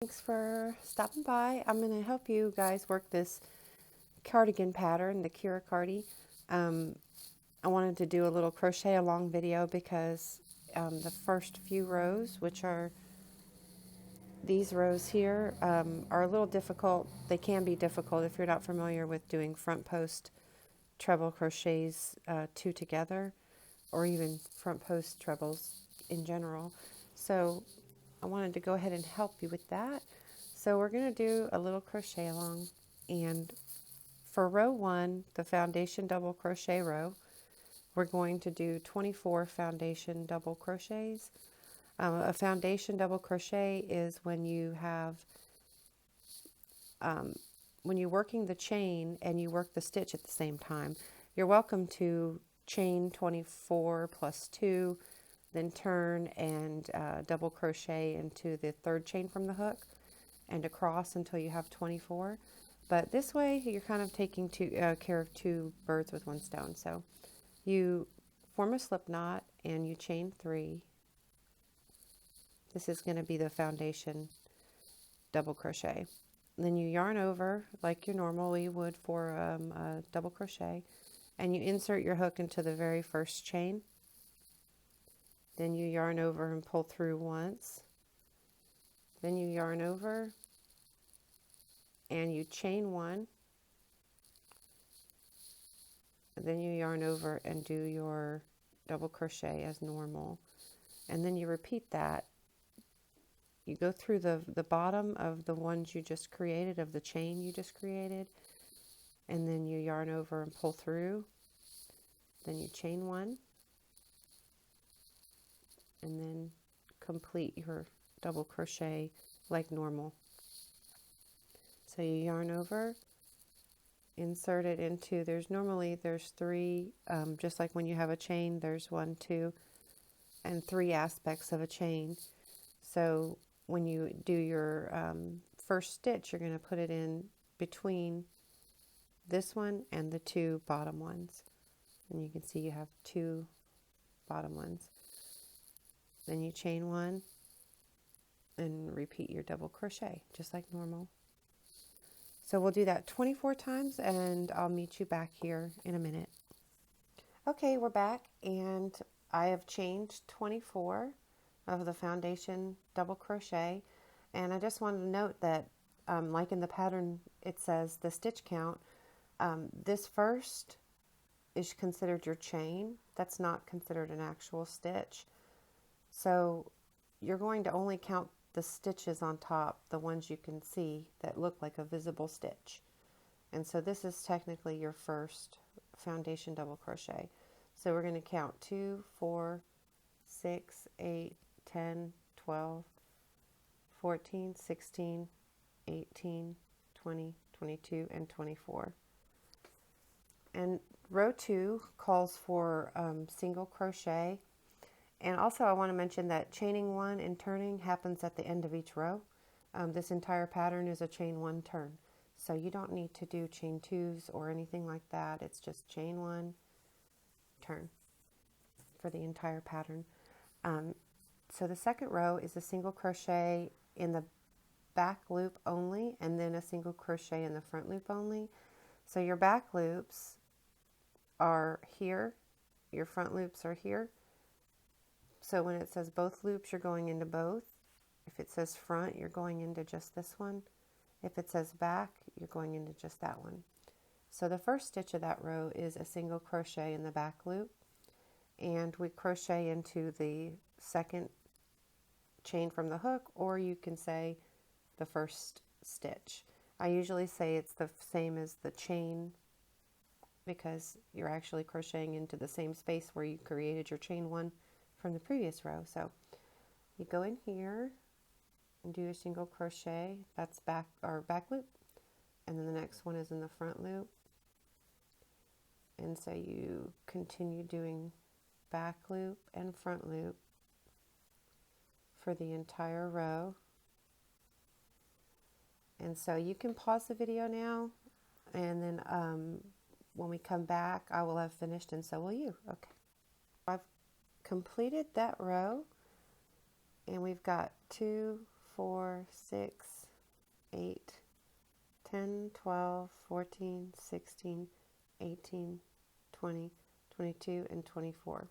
Thanks for stopping by. I'm going to help you guys work this cardigan pattern, the Kirra Cardi. I wanted to do a little crochet along video because the first few rows, which are these rows here, are a little difficult. They can be difficult if you're not familiar with doing front post treble crochets two together, or even front post trebles in general. So I wanted to go ahead and help you with that. So we're going to do a little crochet along, and for row 1, the foundation double crochet row, we're going to do 24 foundation double crochets. A foundation double crochet is when you have when you're working the chain and you work the stitch at the same time. You're welcome to chain 24 plus 2, then turn and double crochet into the third chain from the hook and across until you have 24. But this way you're kind of taking care of two birds with one stone. So you form a slip knot and you chain 3. This is going to be the foundation double crochet. Then you yarn over like you normally would for a double crochet, and you insert your hook into the very first chain. Then you yarn over and pull through once. Then you yarn over and you chain 1. And then you yarn over and do your double crochet as normal. And then you repeat that. You go through the bottom of the ones you just created, of the chain you just created, and then you yarn over and pull through. Then you chain 1, and then complete your double crochet like normal. So you yarn over, insert it into, there's 3, just like when you have a chain, there's 1, 2, and 3 aspects of a chain. So when you do your first stitch, you're going to put it in between this one and the 2 bottom ones. And you can see you have 2 bottom ones. Then you chain 1 and repeat your double crochet just like normal. So we'll do that 24 times, and I'll meet you back here in a minute. Okay, we're back, and I have chained 24 of the foundation double crochet, and I just wanted to note that like in the pattern it says the stitch count, this first is considered your chain. That's not considered an actual stitch. So you're going to only count the stitches on top, the ones you can see that look like a visible stitch. And so this is technically your first foundation double crochet. So we're going to count 2, 4, 6, 8, 10, 12, 14, 16, 18, 20, 22, and 24. And row 2 calls for single crochet. And also I want to mention that chaining 1 and turning happens at the end of each row. This entire pattern is a chain 1 turn. So you don't need to do chain 2s or anything like that. It's just chain 1, turn for the entire pattern. So the second row is a single crochet in the back loop only, and then a single crochet in the front loop only. So your back loops are here, your front loops are here. So when it says both loops, you're going into both. If it says front, you're going into just this one. If it says back, you're going into just that one. So the first stitch of that row is a single crochet in the back loop, and we crochet into the second chain from the hook, or you can say the first stitch. I usually say it's the same as the chain because you're actually crocheting into the same space where you created your chain 1 from the previous row. So you go in here and do a single crochet, that's back loop, and then the next one is in the front loop. And so you continue doing back loop and front loop for the entire row. And so you can pause the video now, and then when we come back I will have finished, and so will you. Okay, I've completed that row, and we've got 2, 4, 6, 8, 10, 12, 14, 16, 18, 20, 22, and 24.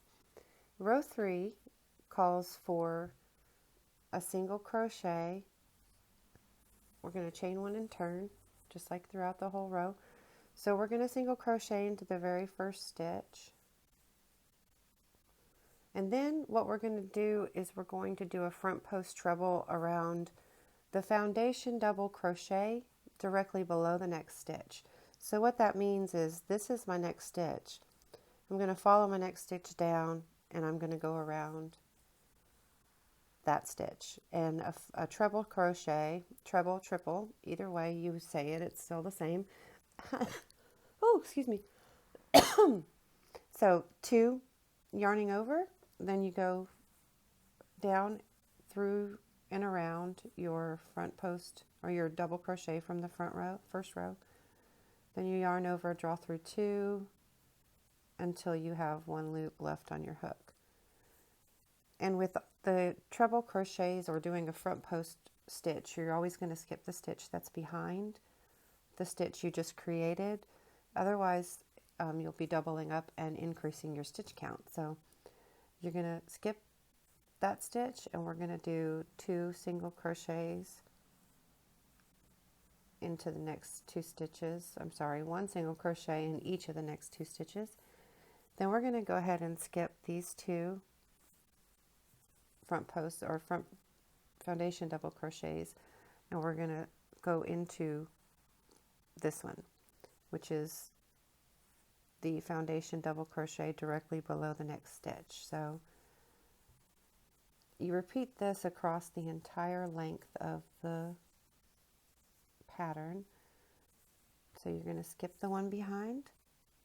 Row 3 calls for a single crochet. We're going to chain one and turn, just like throughout the whole row. So we're going to single crochet into the very first stitch. And then what we're going to do is we're going to do a front post treble around the foundation double crochet directly below the next stitch. So what that means is this is my next stitch. I'm going to follow my next stitch down and I'm going to go around that stitch. And a treble crochet, treble, triple, either way you say it, it's still the same. Oh, excuse me. So 2 yarning over, then you go down through and around your front post or your double crochet from the front row, first row. Then you yarn over, draw through 2 until you have 1 loop left on your hook. And with the treble crochets or doing a front post stitch, you're always going to skip the stitch that's behind the stitch you just created. Otherwise, you'll be doubling up and increasing your stitch count. So you're going to skip that stitch and we're going to do 2 single crochets into the next 2 stitches. I'm sorry, 1 single crochet in each of the next 2 stitches. Then we're going to go ahead and skip these 2 front posts or front foundation double crochets, and we're going to go into this one, which is the foundation double crochet directly below the next stitch. So you repeat this across the entire length of the pattern. So you're going to skip the one behind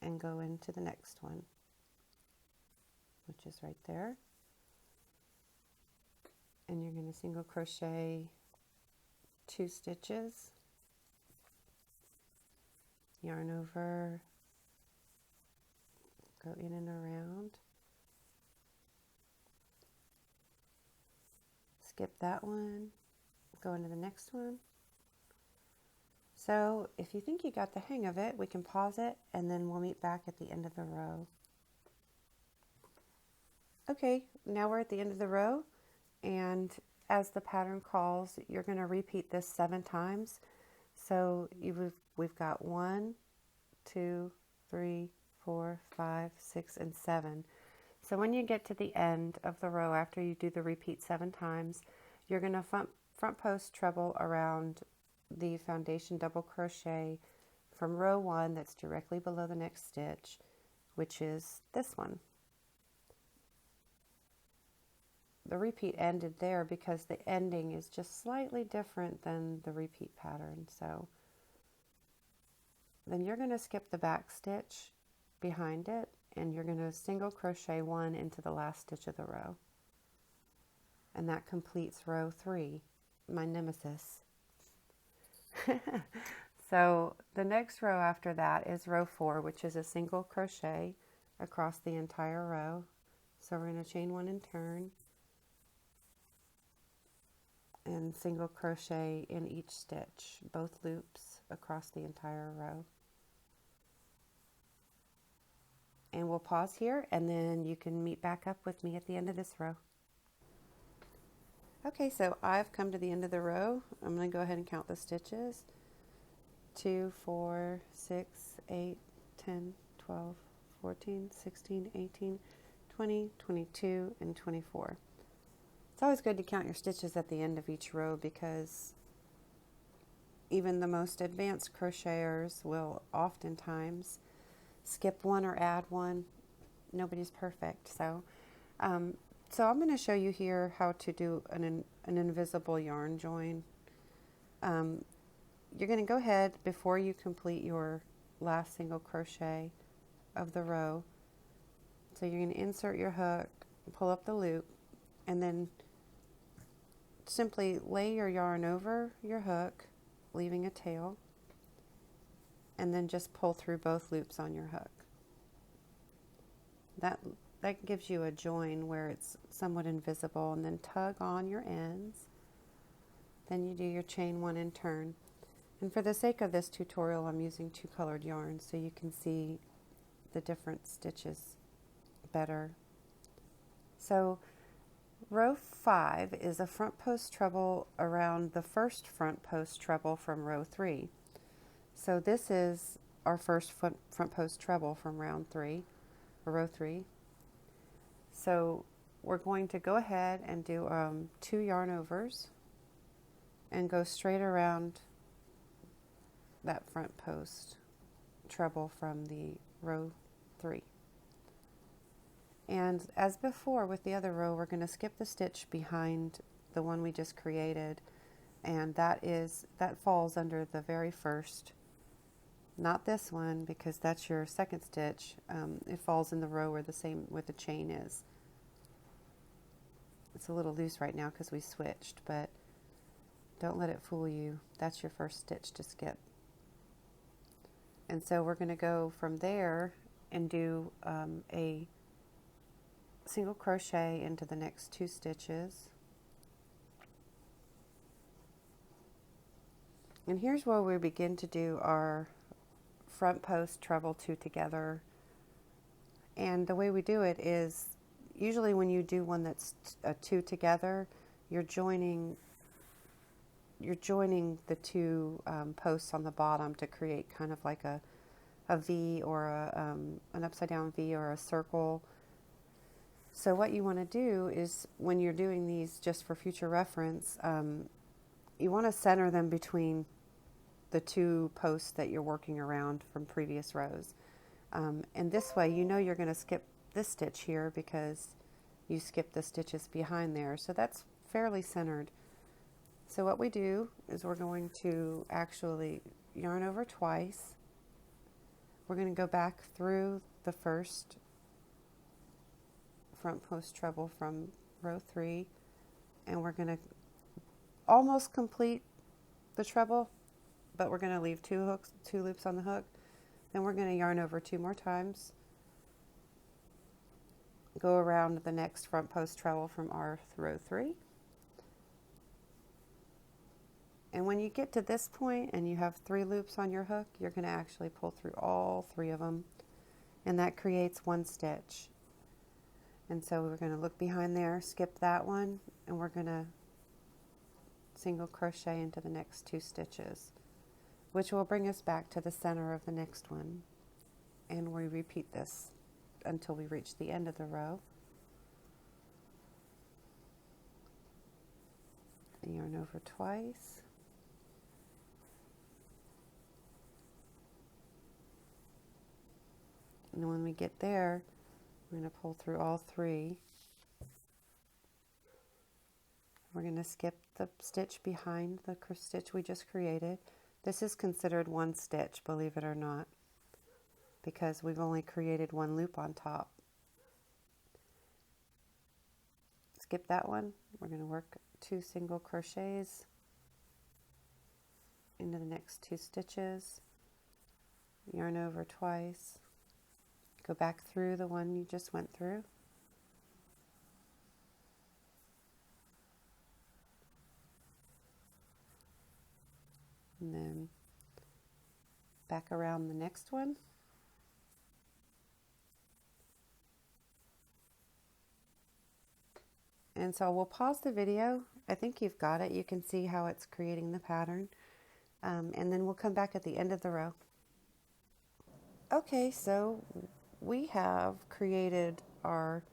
and go into the next one, which is right there. And you're going to single crochet 2 stitches, yarn over, go in and around, skip that one, go into the next one. So if you think you got the hang of it, we can pause it and then we'll meet back at the end of the row. Okay, now we're at the end of the row, and as the pattern calls, you're going to repeat this 7 times. So we've got 1, 2, 3, 4, 5, 6, and 7. So when you get to the end of the row, after you do the repeat 7 times, you're going to front post treble around the foundation double crochet from row 1 that's directly below the next stitch, which is this one. The repeat ended there because the ending is just slightly different than the repeat pattern. So then you're going to skip the back stitch behind it and you're going to single crochet 1 into the last stitch of the row. And that completes row 3, my nemesis. So the next row after that is row 4, which is a single crochet across the entire row. So we're going to chain 1 and turn, and single crochet in each stitch, both loops across the entire row. And we'll pause here and then you can meet back up with me at the end of this row. Okay, so I've come to the end of the row. I'm going to go ahead and count the stitches. 2, 4, 6, 8, 10, 12, 14, 16, 18, 20, 22, and 24. It's always good to count your stitches at the end of each row because even the most advanced crocheters will oftentimes skip one or add one. Nobody's perfect. So I'm going to show you here how to do an invisible yarn join. You're going to go ahead before you complete your last single crochet of the row. So you're going to insert your hook, pull up the loop, and then simply lay your yarn over your hook, leaving a tail, and then just pull through both loops on your hook. That gives you a join where it's somewhat invisible, and then tug on your ends. Then you do your chain 1 and turn. And for the sake of this tutorial, I'm using 2 colored yarns so you can see the different stitches better. So row 5 is a front post treble around the first front post treble from row 3. So this is our first front post treble from round 3, or row 3. So we're going to go ahead and do 2 yarn overs and go straight around that front post treble from the row 3. And as before with the other row, we're going to skip the stitch behind the one we just created, and that falls under the very first, not this one because that's your second stitch. It falls in the row where the chain is. It's a little loose right now because we switched, but don't let it fool you. That's your first stitch to skip. And so we're going to go from there and do a single crochet into the next 2 stitches. And here's where we begin to do our front post treble 2 together. And the way we do it is, usually when you do one that's a 2 together, you're joining the 2 posts on the bottom to create kind of like a V or an upside down V or a circle. So what you want to do is, when you're doing these just for future reference, you want to center them between the 2 posts that you're working around from previous rows. And this way, you know you're going to skip this stitch here because you skipped the stitches behind there. So that's fairly centered. So what we do is we're going to actually yarn over twice. We're going to go back through the first front post treble from row 3, and we're going to almost complete the treble, but we're going to leave 2 loops on the hook. Then we're going to yarn over 2 more times, go around the next front post treble from our row 3. And when you get to this point and you have 3 loops on your hook, you're going to actually pull through all 3 of them, and that creates 1 stitch. And so we're going to look behind there, skip that one, and we're going to single crochet into the next 2 stitches, which will bring us back to the center of the next one. And we repeat this until we reach the end of the row. And yarn over twice. And when we get there, we're going to pull through all 3. We're going to skip the stitch behind the stitch we just created. This is considered 1 stitch, believe it or not, because we've only created 1 loop on top. Skip that one. We're going to work 2 single crochets into the next 2 stitches, yarn over twice, go back through the one you just went through, and then back around the next one. And so we'll pause the video. I think you've got it. You can see how it's creating the pattern. And then we'll come back at the end of the row. Okay, so we have created our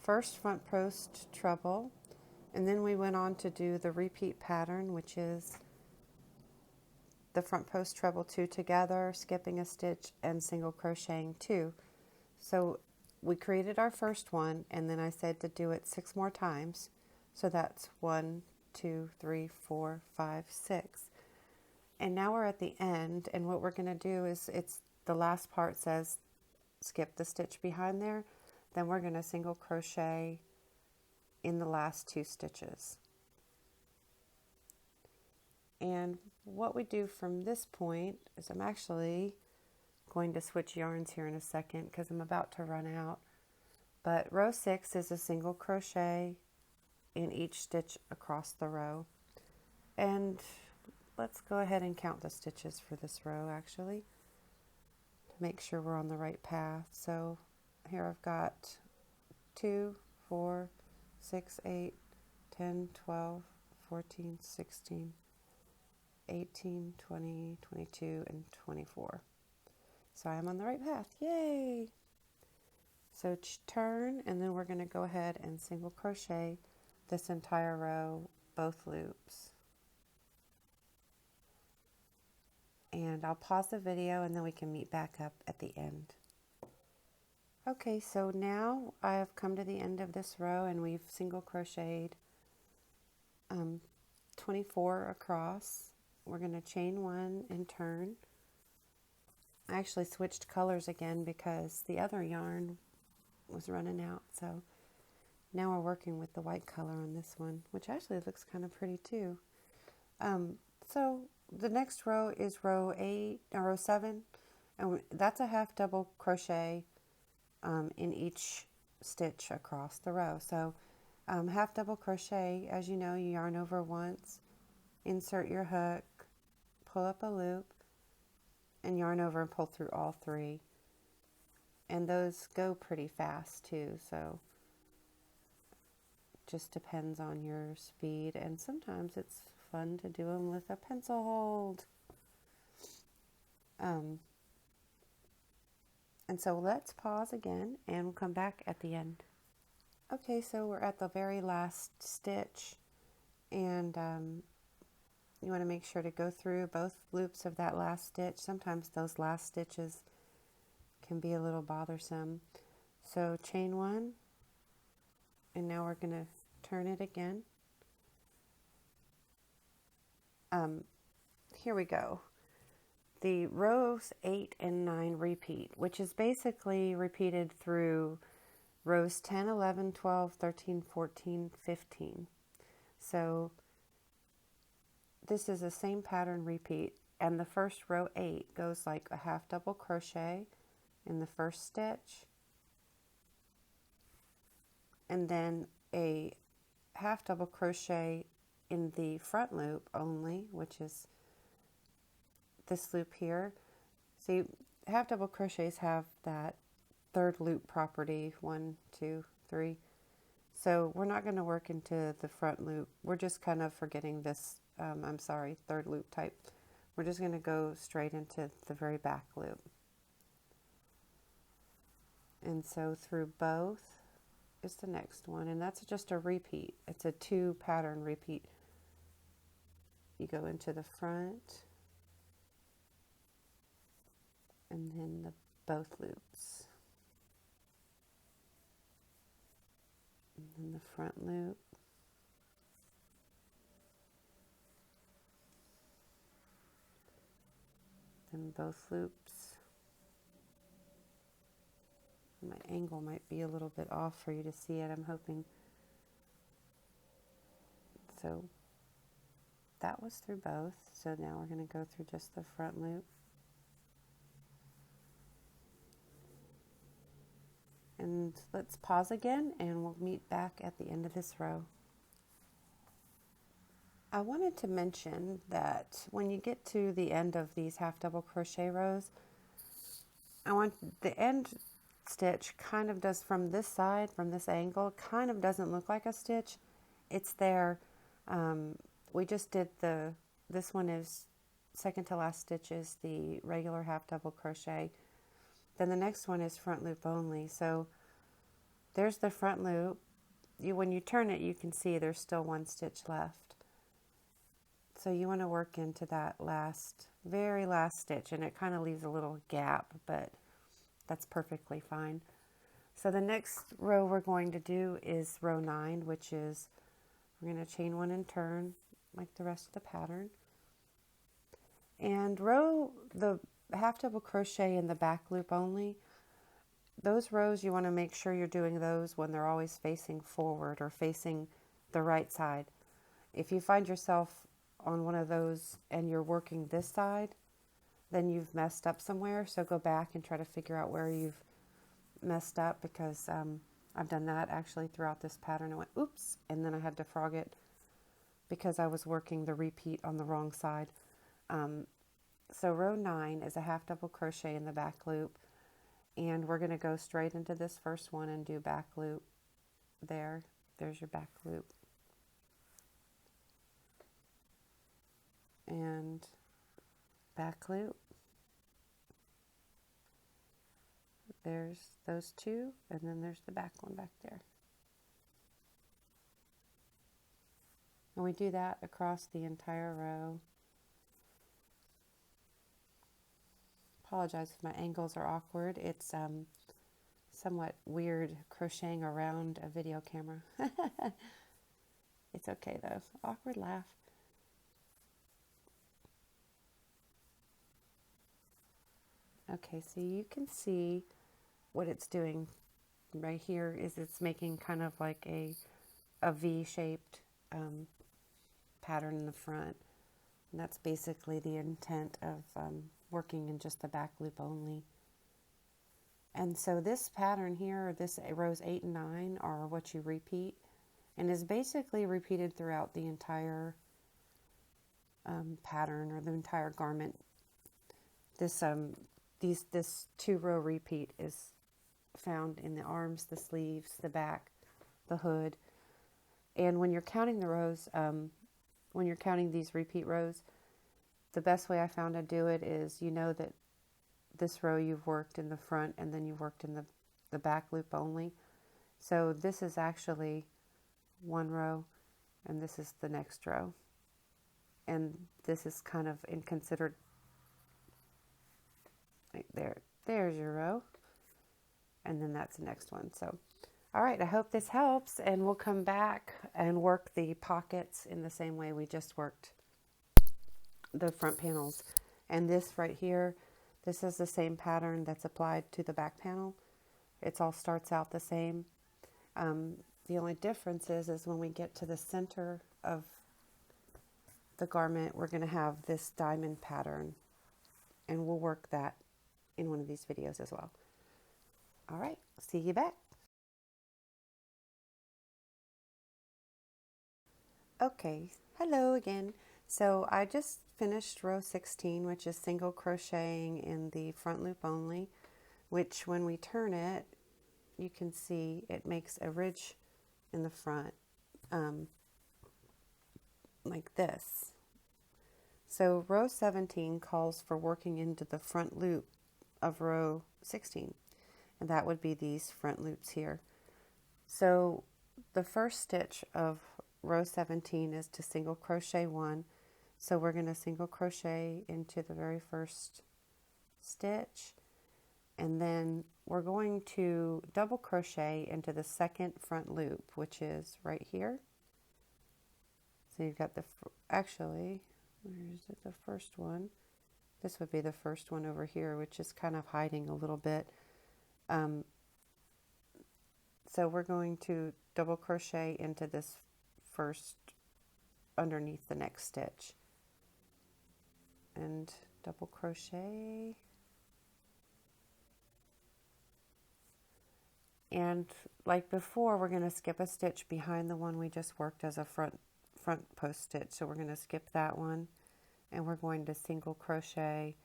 first front post treble, and then we went on to do the repeat pattern, which is the front post treble 2 together, skipping a stitch, and single crocheting 2. So we created our first one, and then I said to do it 6 more times. So that's 1, 2, 3, 4, 5, 6. And now we're at the end, and what we're going to do is, the last part says skip the stitch behind there. Then we're going to single crochet in the last 2 stitches. And what we do from this point is, I'm actually going to switch yarns here in a second because I'm about to run out. But row 6 is a single crochet in each stitch across the row. And let's go ahead and count the stitches for this row actually, to make sure we're on the right path. So here I've got 2, 4, 6, 8, 10, 12, 14, 16, 18, 20, 22, and 24. So I'm on the right path. Yay! So turn, and then we're going to go ahead and single crochet this entire row, both loops. And I'll pause the video and then we can meet back up at the end. Okay, so now I've come to the end of this row and we've single crocheted 24 across. We're going to chain 1 and turn. I actually switched colors again because the other yarn was running out, so now we're working with the white color on this one, which actually looks kind of pretty too. So the next row is row 7, and that's a half double crochet in each stitch across the row. So half double crochet, as you know, you yarn over once, insert your hook, pull up a loop, and yarn over and pull through all 3. And those go pretty fast too, so just depends on your speed, and sometimes it's fun to do them with a pencil hold. And so let's pause again and we'll come back at the end. Okay, so we're at the very last stitch, and you want to make sure to go through both loops of that last stitch. Sometimes those last stitches can be a little bothersome. So chain 1, and now we're going to turn it again. Here we go. The rows 8 and 9 repeat, which is basically repeated through rows 10, 11, 12, 13, 14, 15. So this is the same pattern repeat, and the first row 8 goes like a half double crochet in the first stitch, and then a half double crochet in the front loop only, which is this loop here. See, half double crochets have that third loop property, 1, 2, 3. So we're not going to work into the front loop. We're just kind of forgetting this, third loop type. We're just going to go straight into the very back loop. And so through both is the next one, and that's just a repeat. It's a 2 pattern repeat. You go into the front, and then both loops, and then the front loop, then both loops. My angle might be a little bit off for you to see it, I'm hoping. So that was through both. So now we're going to go through just the front loop. And let's pause again and we'll meet back at the end of this row. I wanted to mention that when you get to the end of these half double crochet rows, I want the end stitch kind of does from this side, from this angle, kind of doesn't look like a stitch. It's there. We just did this one is second to last stitch is the regular half double crochet. Then the next one is front loop only. So there's the front loop. When you turn it, you can see there's still 1 stitch left. So you want to work into that very last stitch, and it kind of leaves a little gap, but that's perfectly fine. So the next row we're going to do is row 9, which is we're going to chain 1 and turn like the rest of the pattern. And the half double crochet in the back loop only. Those rows, you want to make sure you're doing those when they're always facing forward or facing the right side. If you find yourself on one of those and you're working this side, then you've messed up somewhere. So go back and try to figure out where you've messed up, because I've done that actually throughout this pattern. I went, oops, and then I had to frog it because I was working the repeat on the wrong side. So row 9 is a half double crochet in the back loop, and we're going to go straight into this first one and do back loop there. There's your back loop. And back loop. There's those two, and then there's the back one back there. And we do that across the entire row. Apologize if my angles are awkward. It's somewhat weird crocheting around a video camera. It's okay though. Awkward laugh. Okay, so you can see what it's doing right here is it's making kind of like a V-shaped pattern in the front. And that's basically the intent of working in just the back loop only. And so this pattern here, this rows 8 and 9 are what you repeat, and is basically repeated throughout the entire pattern or the entire garment. This 2-row repeat is found in the arms, the sleeves, the back, the hood. And when you're counting the rows, when you're counting these repeat rows, the best way I found to do it is, you know that this row you've worked in the front and then you've worked in the back loop only. So this is actually one row and this is the next row. And this is kind of considered, right there, there's your row. And then that's the next one. So, all right, I hope this helps, and we'll come back and work the pockets in the same way we just worked the front panels. And this right here, this is the same pattern that's applied to the back panel. It all starts out the same. The only difference is when we get to the center of the garment, we're going to have this diamond pattern, and we'll work that in one of these videos as well. All right, see you back. Okay, hello again. So I just finished row 16, which is single crocheting in the front loop only, which when we turn it, you can see it makes a ridge in the front, like this. So row 17 calls for working into the front loop of row 16, and that would be these front loops here. So the first stitch of row 17 is to single crochet 1. So we're going to single crochet into the very first stitch, and then we're going to double crochet into the second front loop, which is right here. So you've got the, actually, where is it, the first one? This would be the first one over here, which is kind of hiding a little bit. So we're going to double crochet into this first underneath the next stitch, and double crochet, and like before, we're going to skip a stitch behind the one we just worked as a front post stitch. So we're going to skip that one, and we're going to single crochet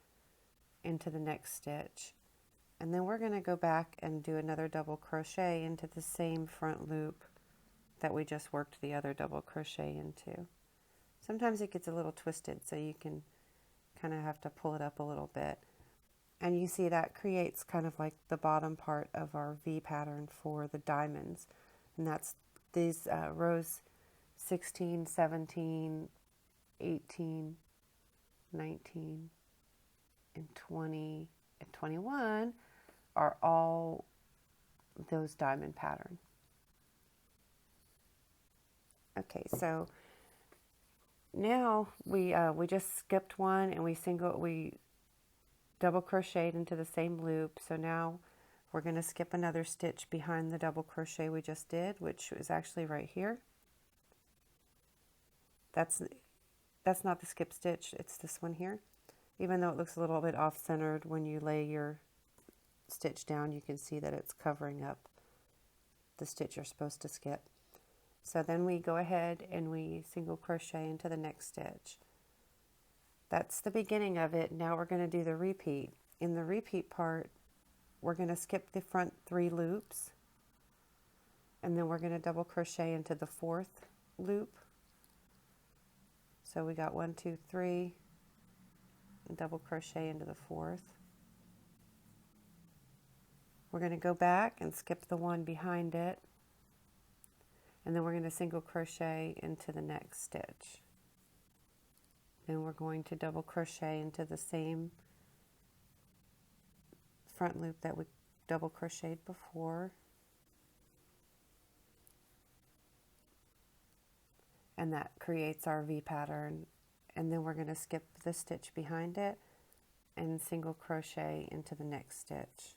into the next stitch, and then we're going to go back and do another double crochet into the same front loop that we just worked the other double crochet into. Sometimes it gets a little twisted, so you can kind of have to pull it up a little bit. And you see that creates kind of like the bottom part of our V pattern for the diamonds. And that's these rows 16, 17, 18, 19, and 20, and 21 are all those diamond pattern. Okay, so now we just skipped one, and we double crocheted into the same loop. So now we're going to skip another stitch behind the double crochet we just did, which is actually right here. That's not the skip stitch, it's this one here. Even though it looks a little bit off-centered, when you lay your stitch down, you can see that it's covering up the stitch you're supposed to skip. So then we go ahead and we single crochet into the next stitch. That's the beginning of it. Now we're going to do the repeat. In the repeat part, we're going to skip the front 3 loops, and then we're going to double crochet into the 4th loop. So we got 1, 2, 3, and double crochet into the 4th. We're going to go back and skip the one behind it, and then we're going to single crochet into the next stitch. Then we're going to double crochet into the same front loop that we double crocheted before, and that creates our V pattern. And then we're going to skip the stitch behind it and single crochet into the next stitch.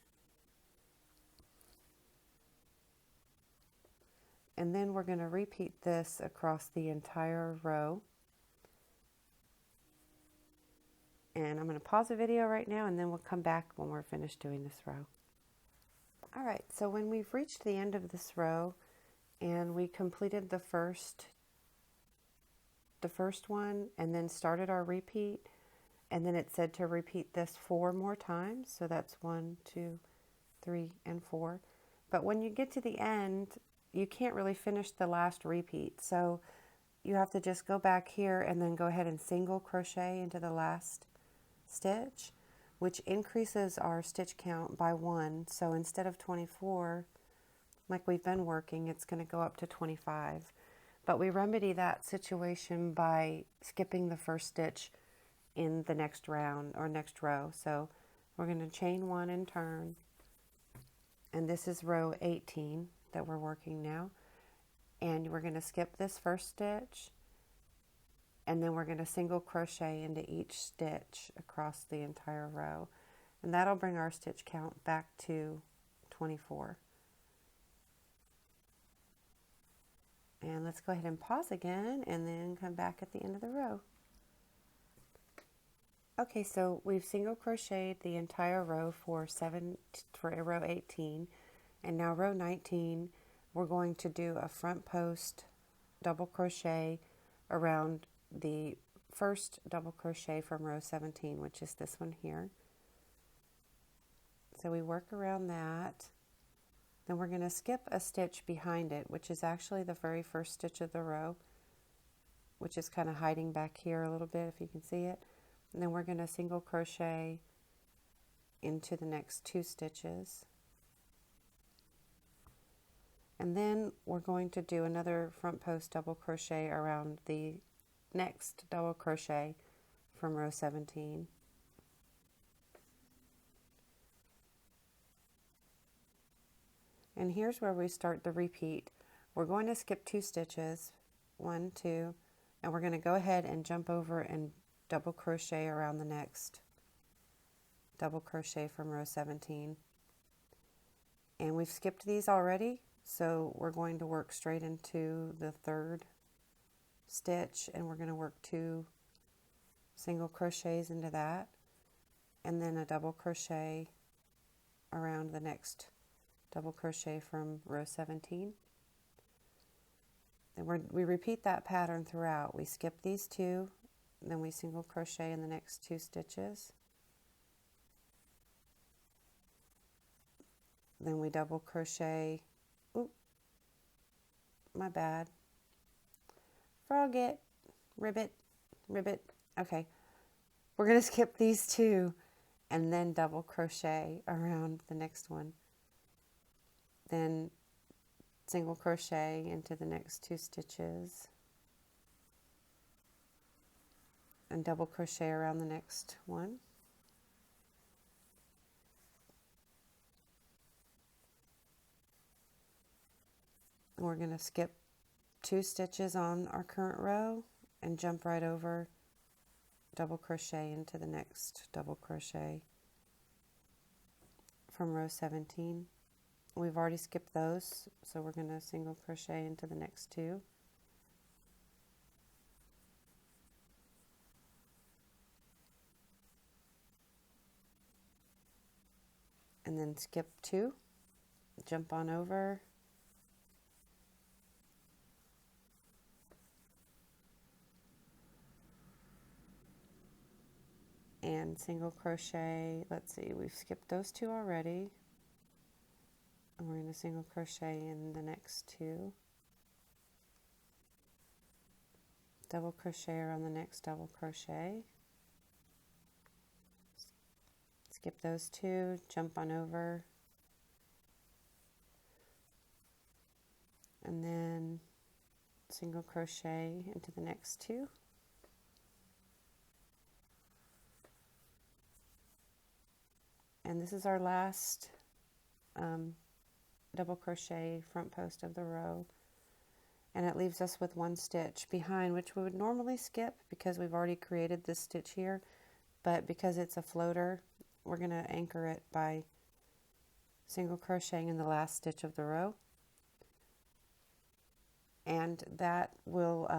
And then we're going to repeat this across the entire row. And I'm going to pause the video right now, and then we'll come back when we're finished doing this row. All right, so when we've reached the end of this row and we completed the first one and then started our repeat, and then it said to repeat this 4 more times. So that's 1, 2, 3, and 4. But when you get to the end, you can't really finish the last repeat. So you have to just go back here and then go ahead and single crochet into the last stitch, which increases our stitch count by 1. So instead of 24, like we've been working, it's going to go up to 25. But we remedy that situation by skipping the first stitch in the next round or next row. So we're going to chain 1 and turn, and this is row 18 that we're working now, and we're going to skip this first stitch, and then we're going to single crochet into each stitch across the entire row, and that'll bring our stitch count back to 24. And let's go ahead and pause again and then come back at the end of the row. Okay, so we've single crocheted the entire row for row 18, and now row 19, we're going to do a front post double crochet around the first double crochet from row 17, which is this one here. So we work around that. Then we're going to skip a stitch behind it, which is actually the very first stitch of the row, which is kind of hiding back here a little bit if you can see it. And then we're going to single crochet into the next 2 stitches. And then we're going to do another front post double crochet around the next double crochet from row 17. And here's where we start the repeat. We're going to skip 2 stitches, 1, 2, and we're going to go ahead and jump over and double crochet around the next double crochet from row 17. And we've skipped these already, so we're going to work straight into the 3rd stitch, and we're going to work 2 single crochets into that, and then a double crochet around the next double crochet from row 17. And we repeat that pattern throughout. We skip these 2, then we single crochet in the next 2 stitches, then we double crochet, my bad, frog it, ribbit, ribbit. Okay, we're going to skip these 2 and then double crochet around the next one, then single crochet into the next 2 stitches and double crochet around the next one. And we're going to skip 2 stitches on our current row and jump right over, double crochet into the next double crochet from row 17. We've already skipped those, so we're going to single crochet into the next 2. And then skip 2, jump on over, and single crochet. Let's see, we've skipped those two already. And we're going to single crochet in the next two. Double crochet around the next double crochet. Skip those two, jump on over, and then single crochet into the next two. And this is our last double crochet front post of the row. And it leaves us with one stitch behind, which we would normally skip because we've already created this stitch here. But because it's a floater, we're going to anchor it by single crocheting in the last stitch of the row. And that will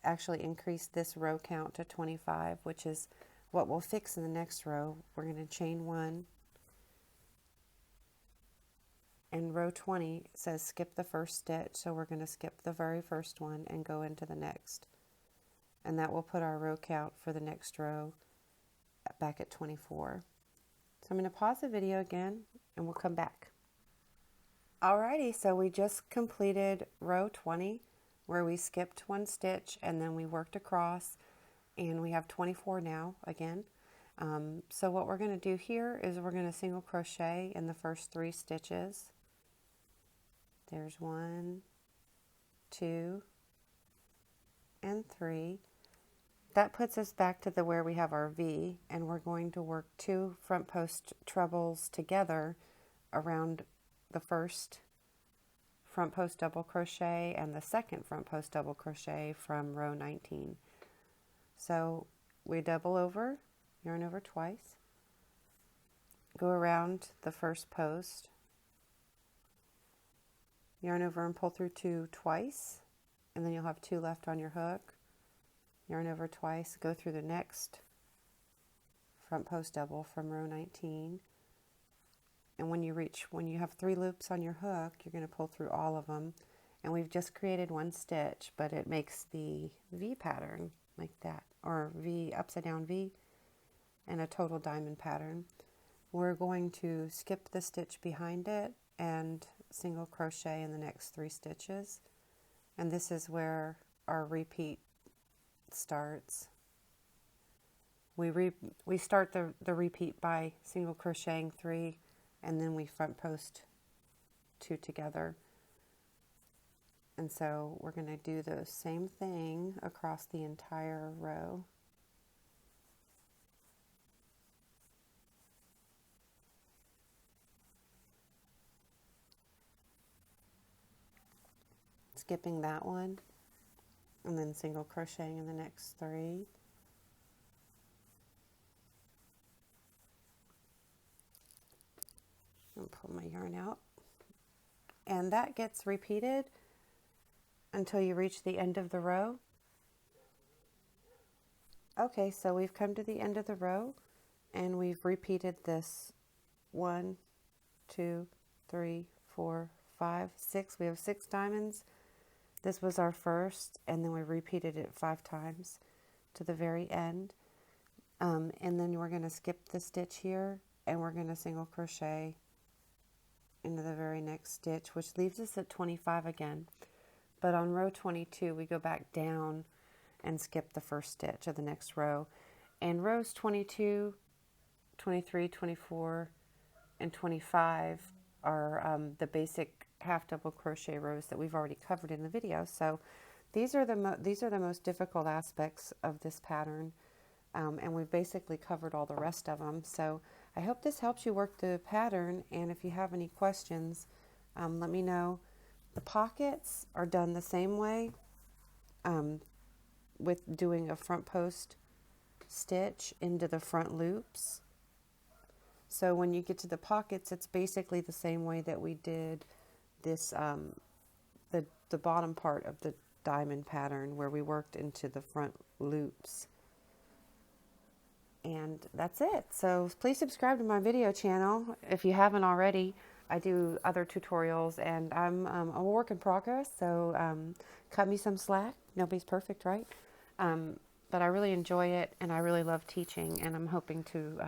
actually increase this row count to 25, which is what we'll fix in the next row. We're going to chain one. And row 20 says skip the first stitch, so we're going to skip the very first one and go into the next. And that will put our row count for the next row back at 24. So I'm going to pause the video again and we'll come back. Alrighty, so we just completed row 20 where we skipped one stitch and then we worked across, and we have 24 now again. So what we're going to do here is we're going to single crochet in the first 3 stitches. There's 1, 2, and 3. That puts us back to where we have our V, and we're going to work 2 front post trebles together around the first front post double crochet and the second front post double crochet from row 19. So we double over, yarn over twice, go around the first post, yarn over and pull through 2 twice, and then you'll have 2 left on your hook. Yarn over twice, go through the next front post double from row 19. And when you have 3 loops on your hook, you're going to pull through all of them. And we've just created one stitch, but it makes the V pattern like that, or V, upside down V, and a total diamond pattern. We're going to skip the stitch behind it and single crochet in the next 3 stitches. And this is where our repeat starts. We start the repeat by single crocheting 3, and then we front post 2 together. And so we're going to do the same thing across the entire row. Skipping that one, and then single crocheting in the next 3. And pull my yarn out. And that gets repeated until you reach the end of the row. Okay, so we've come to the end of the row and we've repeated this 1, 2, 3, 4, 5, 6. We have 6 diamonds. This was our first, and then we repeated it 5 times to the very end. And then we're going to skip the stitch here, and we're going to single crochet into the very next stitch, which leaves us at 25 again. But on row 22, we go back down and skip the first stitch of the next row. And rows 22, 23, 24, and 25 are the basic half double crochet rows that we've already covered in the video. So these are the most difficult aspects of this pattern, and we've basically covered all the rest of them. So I hope this helps you work the pattern, and if you have any questions, let me know. The pockets are done the same way, with doing a front post stitch into the front loops. So when you get to the pockets, it's basically the same way that we did this, the bottom part of the diamond pattern, where we worked into the front loops. And that's it. So please subscribe to my video channel if you haven't already. I do other tutorials, and I'm a work in progress, so cut me some slack. Nobody's perfect, right? But that I really enjoy it and I really love teaching, and I'm hoping to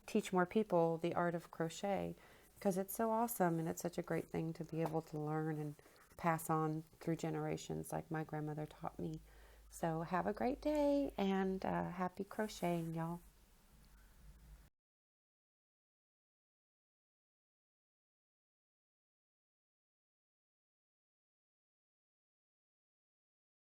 teach more people the art of crochet because it's so awesome and it's such a great thing to be able to learn and pass on through generations like my grandmother taught me. So have a great day and happy crocheting, y'all.